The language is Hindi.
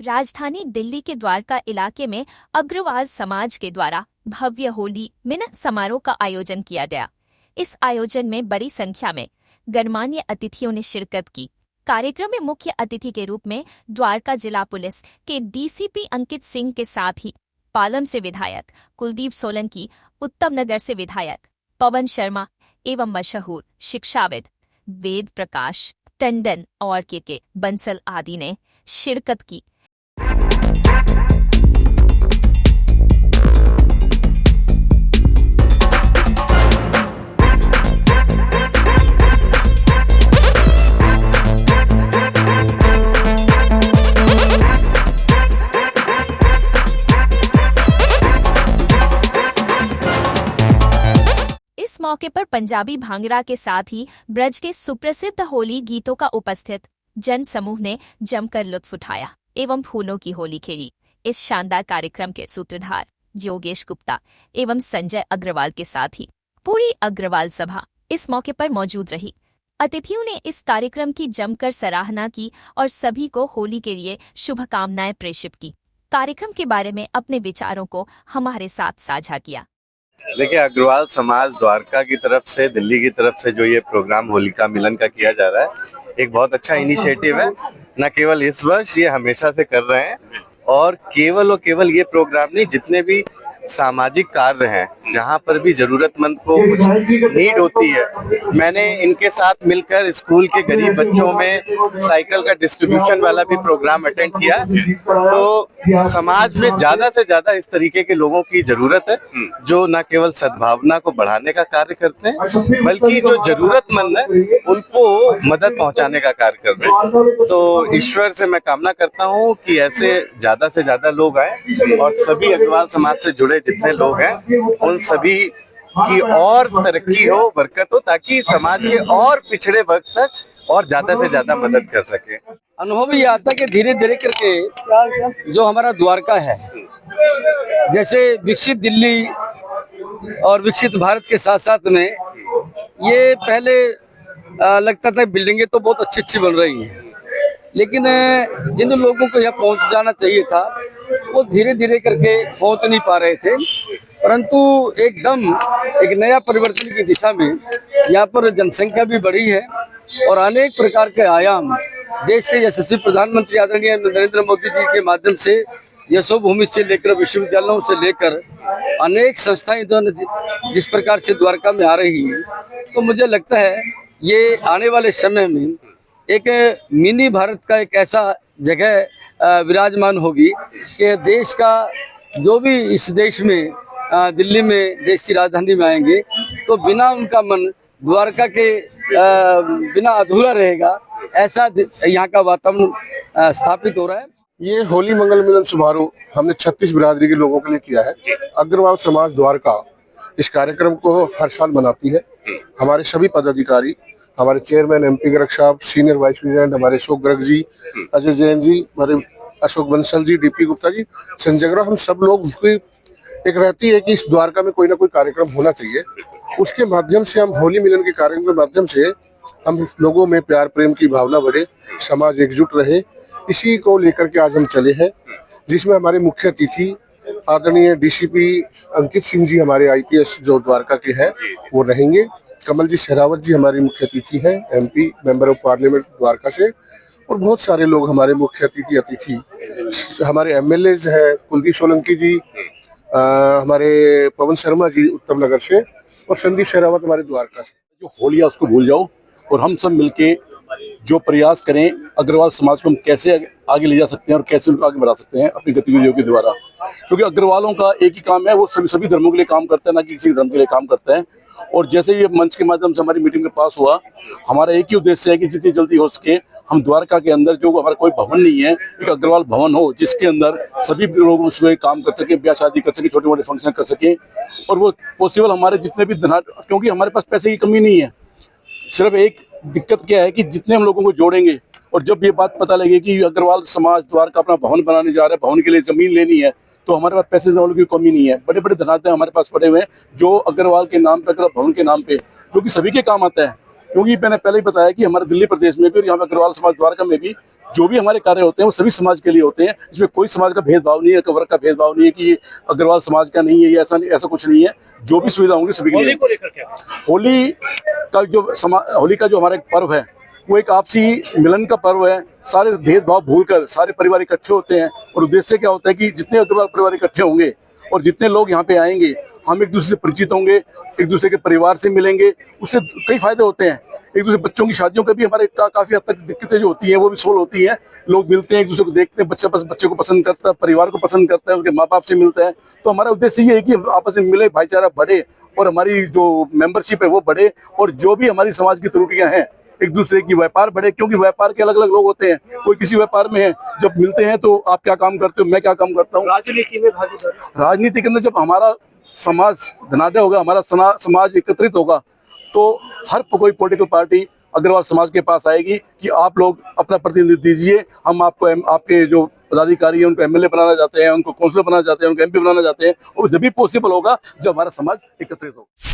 राजधानी दिल्ली के द्वारका इलाके में अग्रवाल समाज के द्वारा भव्य होली मिलन समारोह का आयोजन किया गया। इस आयोजन में बड़ी संख्या में गणमान्य अतिथियों ने शिरकत की। कार्यक्रम में मुख्य अतिथि के रूप में द्वारका जिला पुलिस के डीसीपी अंकित सिंह के साथ ही पालम से विधायक कुलदीप सोलंकी, उत्तम नगर से विधायक पवन शर्मा एवं मशहूर शिक्षाविद वेद प्रकाश टंडन और के बंसल आदि ने शिरकत की। इस मौके पर पंजाबी भांगड़ा के साथ ही ब्रज के सुप्रसिद्ध होली गीतों का उपस्थित जन समूह ने जमकर लुत्फ उठाया एवं फूलों की होली खेली। इस शानदार कार्यक्रम के सूत्रधार योगेश गुप्ता एवं संजय अग्रवाल के साथ ही पूरी अग्रवाल सभा इस मौके पर मौजूद रही। अतिथियों ने इस कार्यक्रम की जमकर सराहना की और सभी को होली के लिए शुभकामनाएं प्रेषित की। कार्यक्रम के बारे में अपने विचारों को हमारे साथ साझा किया। देखिए, अग्रवाल समाज द्वारका की तरफ से, दिल्ली की तरफ से जो ये प्रोग्राम होलिका मिलन का किया जा रहा है, एक बहुत अच्छा इनिशिएटिव है। न केवल इस वर्ष, ये हमेशा से कर रहे हैं। और केवल ये प्रोग्राम नहीं, जितने भी सामाजिक कार्य हैं, जहाँ पर भी जरूरतमंद को कुछ नीड होती है, मैंने इनके साथ मिलकर स्कूल के गरीब बच्चों में साइकिल का डिस्ट्रीब्यूशन वाला भी प्रोग्राम अटेंड किया। तो समाज में ज्यादा से ज्यादा इस तरीके के लोगों की जरूरत है, जो न केवल सद्भावना को बढ़ाने का कार्य करते हैं, बल्कि जो जरूरतमंद है उनको मदद पहुंचाने का कार्य कर रहे हैं। तो ईश्वर से मैं कामना करता हूं कि ऐसे ज्यादा से ज्यादा लोग आए और सभी अग्रवाल समाज से जुड़े जितने लोग हैं उन सभी की और तरक्की हो, बरकत हो, ताकि समाज के और पिछड़े वर्ग तक और ज्यादा से ज्यादा मदद कर सके। अनुभव ये आता है कि धीरे धीरे करके जो हमारा द्वारका है, जैसे विकसित दिल्ली और विकसित भारत के साथ साथ में ये पहले लगता था बिल्डिंगें तो बहुत अच्छी अच्छी बन रही हैं, लेकिन जिन लोगों को यहाँ पहुँच जाना चाहिए था वो धीरे धीरे करके पहुँच नहीं पा रहे थे। परंतु एकदम एक नया परिवर्तन की दिशा में यहाँ पर जनसंख्या भी बढ़ी है और अनेक प्रकार के आयाम देश के यशस्वी प्रधानमंत्री आदरणीय नरेंद्र मोदी जी के माध्यम से यशोभूमि से लेकर विश्वविद्यालयों से लेकर अनेक संस्थाएं जिस प्रकार से द्वारका में आ रही हैं, तो मुझे लगता है ये आने वाले समय में एक मिनी भारत का एक ऐसा जगह विराजमान होगी कि देश का जो भी इस देश में दिल्ली में देश की राजधानी में आएंगे तो बिना उनका मन द्वारका के बिना अधूरा रहेगा, ऐसा यहाँ का वातावरण स्थापित हो रहा है। ये होली मंगल मिलन समारोह हमने 36 बिरादरी के लोगों के लिए किया है। अग्रवाल समाज द्वारका इस कार्यक्रम को हर साल मनाती है। हमारे सभी पदाधिकारी, हमारे चेयरमैन एमपी गर्ग साहब, सीनियर वाइस प्रेसिडेंट हमारे अशोक गर्ग जी, अजय जैन जी, हमारे अशोक बंसल जी, डीपी गुप्ता जी, संजय अग्रवाल, हम सब लोग एक रहती है कि इस द्वारका में कोई ना कोई कार्यक्रम होना चाहिए। उसके माध्यम से हम होली मिलन के कार्यक्रम के माध्यम से हम लोगों में प्यार प्रेम की भावना बढ़े, समाज एकजुट रहे, इसी को लेकर के आज हम चले हैं। जिसमें हमारे मुख्य अतिथि आदरणीय डीसीपी अंकित सिंह जी, हमारे आईपीएस जो द्वारका के हैं, वो रहेंगे। कमल जी सहरावत जी हमारे मुख्य अतिथि हैं, MP member of parliament Dwarka से, और बहुत सारे लोग हमारे मुख्य अतिथि हमारे एमएलए हैं, कुलदीप सोलंकी जी, हमारे पवन शर्मा जी उत्तम नगर से, और संदीप सहरावत हमारे द्वारका से। जो होली है उसको भूल जाओ और हम सब मिलके जो प्रयास करें अग्रवाल समाज को हम कैसे आगे ले जा सकते हैं और कैसे उनको आगे बढ़ा सकते हैं अपनी गतिविधियों के द्वारा। क्योंकि अग्रवालों का एक ही काम है, वो सभी धर्मों के लिए काम करते हैं, ना कि किसी धर्म के लिए काम करते हैं। और जैसे ये मंच के माध्यम से हमारी मीटिंग में पास हुआ, हमारा एक ही उद्देश्य है कि जितनी जल्दी हो सके हम द्वारका के अंदर जो हमारा कोई भवन नहीं है, एक अग्रवाल भवन हो जिसके अंदर सभी लोग उसमें काम कर सके, ब्याह शादी कर सके, छोटे मोटे फंक्शन कर सके। और वो पॉसिबल हमारे जितने भी क्योंकि हमारे पास पैसे की कमी नहीं है, सिर्फ एक दिक्कत क्या है कि जितने हम लोगों को जोड़ेंगे और जब ये बात पता लगे कि अग्रवाल समाज द्वारका अपना भवन बनाने जा रहा है, भवन के लिए जमीन लेनी है, तो हमारे पास पैसे वालों की कमी नहीं है। बड़े बड़े धनाढ्य हमारे पास पड़े हुए हैं जो अग्रवाल के नाम पे, अग्रवाल भवन के नाम पे, जो कि सभी के काम आता है। क्योंकि मैंने पहले ही बताया कि हमारे दिल्ली प्रदेश में भी और यहाँ पे अग्रवाल समाज द्वारका में भी जो भी हमारे कार्य होते हैं वो सभी समाज के लिए होते हैं। इसमें कोई समाज का भेदभाव नहीं है, वर्ग का भेदभाव नहीं है कि ये अग्रवाल समाज का नहीं है, ये ऐसा नहीं, ऐसा कुछ नहीं है। जो भी सुविधा होंगी सभी के लिए। होली को लेकर क्या? होली का जो हमारा एक पर्व है वो एक आपसी मिलन का पर्व है। सारे भेदभाव भूलकर सारे परिवार इकट्ठे होते हैं और उद्देश्य क्या होता है कि जितने अग्रवाल परिवार इकट्ठे होंगे और जितने लोग यहाँ पे आएंगे, हम एक दूसरे से परिचित होंगे, एक दूसरे के परिवार से मिलेंगे, उससे कई फायदे होते हैं। एक दूसरे बच्चों की शादियों का भी हमारे काफी हद तक दिक्कतें जो होती हैं वो भी सोल्व होती हैं। लोग मिलते हैं, एक दूसरे को देखते हैं, बच्चे को पसंद करता है, परिवार को पसंद करता है, उनके माँ बाप से मिलता है। तो हमारा उद्देश्य ये है कि आपस में मिले, भाईचारा बढ़े और हमारी जो मेंबरशिप है वो बढ़े और जो भी हमारी समाज की त्रुटियां हैं एक दूसरे की व्यापार बढ़े। क्योंकि व्यापार के अलग अलग लोग होते हैं, कोई किसी व्यापार में है, जब मिलते हैं तो आप क्या काम करते हो, मैं क्या काम करता हूँ। राजनीति में भागीदारी, राजनीति के अंदर जब हमारा समाज धनाढ्य होगा, हमारा समाज एकत्रित होगा तो हर कोई पॉलिटिकल पार्टी अग्रवाल समाज के पास आएगी कि आप लोग अपना प्रतिनिधित्व दीजिए, हम आपको आपके जो पदाधिकारी हैं उनको एमएलए बनाना चाहते हैं, उनको काउंसिलर बनाना चाहते हैं, उनको एमपी बनाना चाहते हैं। और जब भी पॉसिबल होगा जब हमारा समाज एकत्रित होगा।